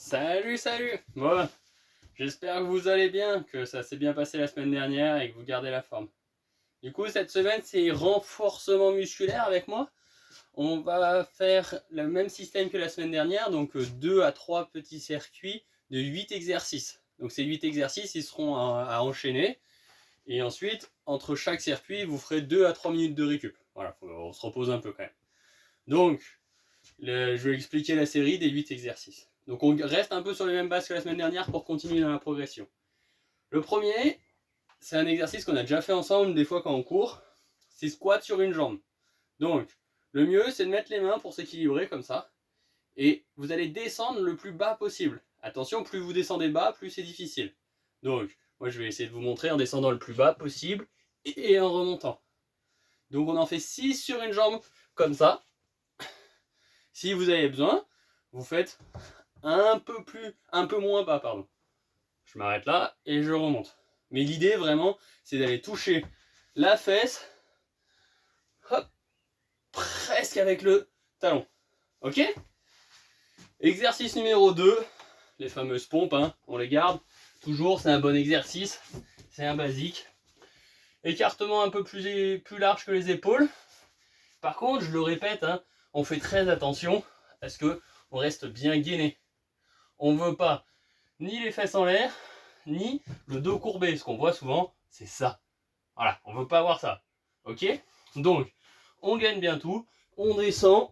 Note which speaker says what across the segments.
Speaker 1: Salut, salut! Bon, j'espère que vous allez bien, que ça s'est bien passé la semaine dernière et que vous gardez la forme. Du coup, cette semaine, c'est renforcement musculaire avec moi. On va faire le même système que la semaine dernière, donc 2 à 3 petits circuits de 8 exercices. Donc ces 8 exercices, ils seront à enchaîner. Et ensuite, entre chaque circuit, vous ferez 2 à 3 minutes de récup. Voilà, on se repose un peu quand même. Donc, je vais expliquer la série des 8 exercices. Donc on reste un peu sur les mêmes bases que la semaine dernière pour continuer dans la progression. Le premier, c'est un exercice qu'on a déjà fait ensemble des fois quand on court. C'est squat sur une jambe. Donc, le mieux, c'est de mettre les mains pour s'équilibrer comme ça. Et vous allez descendre le plus bas possible. Attention, plus vous descendez bas, plus c'est difficile. Donc, moi je vais essayer de vous montrer en descendant le plus bas possible et en remontant. Donc on en fait 6 sur une jambe comme ça. Si vous avez besoin, vous faites un peu moins bas, pardon. Je m'arrête là et je remonte. Mais l'idée vraiment, c'est d'aller toucher la fesse, hop, presque avec le talon. Ok? Exercice numéro 2, les fameuses pompes, hein, on les garde. Toujours, c'est un bon exercice, c'est un basique. Écartement un peu plus large que les épaules. Par contre, je le répète, hein, on fait très attention à ce qu'on reste bien gainé. On ne veut pas ni les fesses en l'air, ni le dos courbé. Ce qu'on voit souvent, c'est ça. Voilà, on ne veut pas avoir ça. Ok? Donc, on gagne bien tout. On descend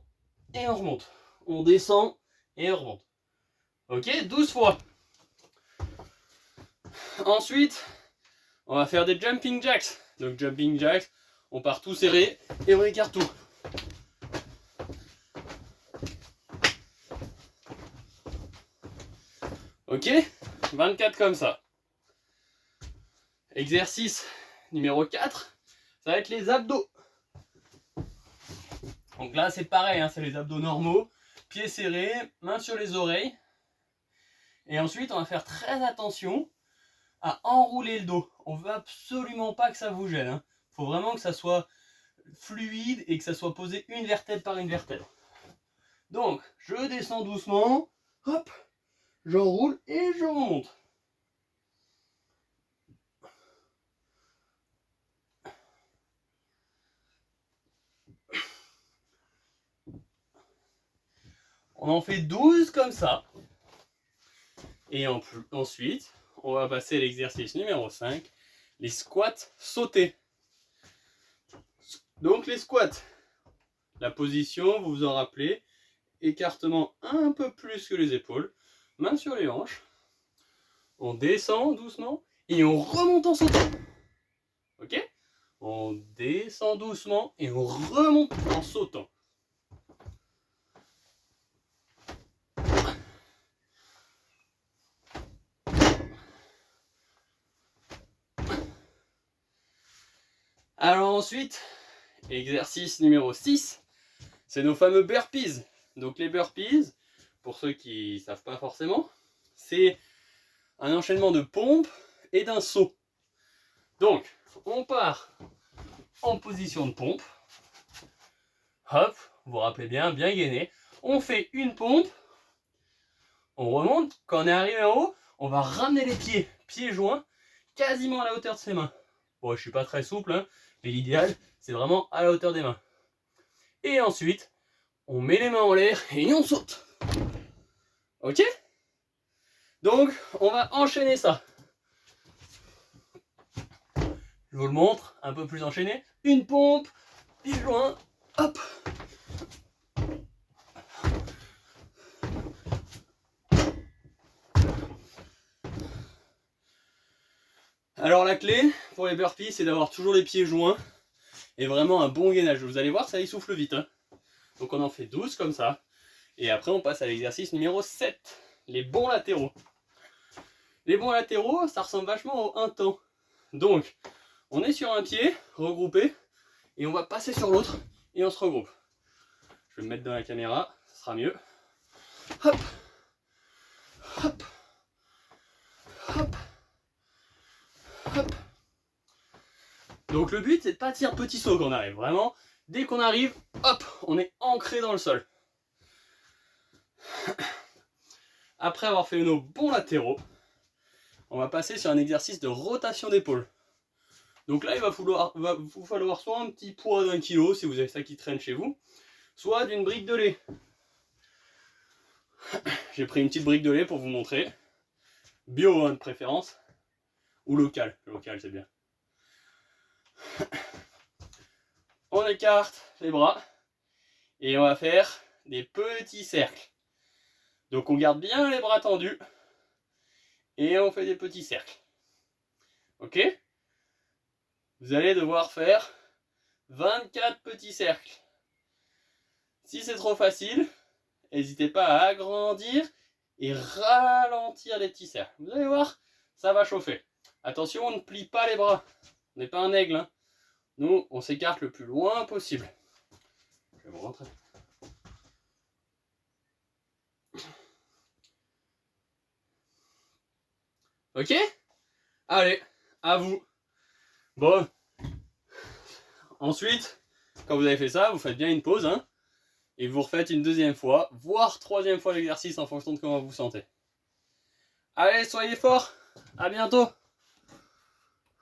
Speaker 1: et on remonte. On descend et on remonte. Ok? 12 fois. Ensuite, on va faire des jumping jacks. Donc, jumping jacks, on part tout serré et on écarte tout. Ok? 24 comme ça. Exercice numéro 4, ça va être les abdos. Donc là, c'est pareil, hein, c'est les abdos normaux. Pieds serrés, mains sur les oreilles. Et ensuite, on va faire très attention à enrouler le dos. On ne veut absolument pas que ça vous gêne. Hein. Faut vraiment que ça soit fluide et que ça soit posé une vertèbre par une vertèbre. Donc, je descends doucement. Hop, j'enroule et je remonte. On en fait 12 comme ça. Et ensuite, on va passer à l'exercice numéro 5, les squats sautés. Donc les squats, la position, vous vous en rappelez, écartement un peu plus que les épaules, main sur les hanches, on descend doucement et on remonte en sautant. Ok? On descend doucement et on remonte en sautant. Alors ensuite, exercice numéro 6, c'est nos fameux burpees. Donc les burpees, pour ceux qui ne savent pas forcément, c'est un enchaînement de pompes et d'un saut. Donc, on part en position de pompe. Hop, vous vous rappelez bien, bien gainé. On fait une pompe, on remonte. Quand on est arrivé en haut, on va ramener les pieds joints, quasiment à la hauteur de ses mains. Bon, je suis pas très souple, hein, mais l'idéal, c'est vraiment à la hauteur des mains. Et ensuite, on met les mains en l'air et on saute. Ok? Donc, on va enchaîner ça. Je vous le montre, un peu plus enchaîné. Une pompe, pieds joints, hop. Alors la clé pour les burpees, c'est d'avoir toujours les pieds joints et vraiment un bon gainage. Vous allez voir, ça essouffle vite. Hein. Donc on en fait 12 comme ça. Et après on passe à l'exercice numéro 7, les bons latéraux. Les bons latéraux, ça ressemble vachement au 1 temps. Donc on est sur un pied regroupé et on va passer sur l'autre et on se regroupe. Je vais me mettre dans la caméra, ça sera mieux. Hop, hop, hop, hop. Donc le but, c'est de pas tirer petit saut quand on arrive. Vraiment, dès qu'on arrive, hop, on est ancré dans le sol. Après avoir fait nos bons latéraux, on va passer sur un exercice de rotation d'épaule. Donc là, il va vous falloir soit un petit poids d'1 kg, si vous avez ça qui traîne chez vous, soit d'une brique de lait. J'ai pris une petite brique de lait pour vous montrer. Bio, hein, de préférence. Ou local. Local, c'est bien. On écarte les bras. Et on va faire des petits cercles. Donc on garde bien les bras tendus. Et on fait des petits cercles. Ok? Vous allez devoir faire 24 petits cercles. Si c'est trop facile, n'hésitez pas à agrandir et ralentir les petits cercles. Vous allez voir, ça va chauffer. Attention, on ne plie pas les bras. On n'est pas un aigle. Hein. Nous, on s'écarte le plus loin possible. Je vais me rentrer. Ok? Allez, à vous. Bon. Ensuite, quand vous avez fait ça, vous faites bien une pause. Hein, et vous refaites une deuxième fois, voire troisième fois l'exercice en fonction de comment vous vous sentez. Allez, soyez forts. À bientôt.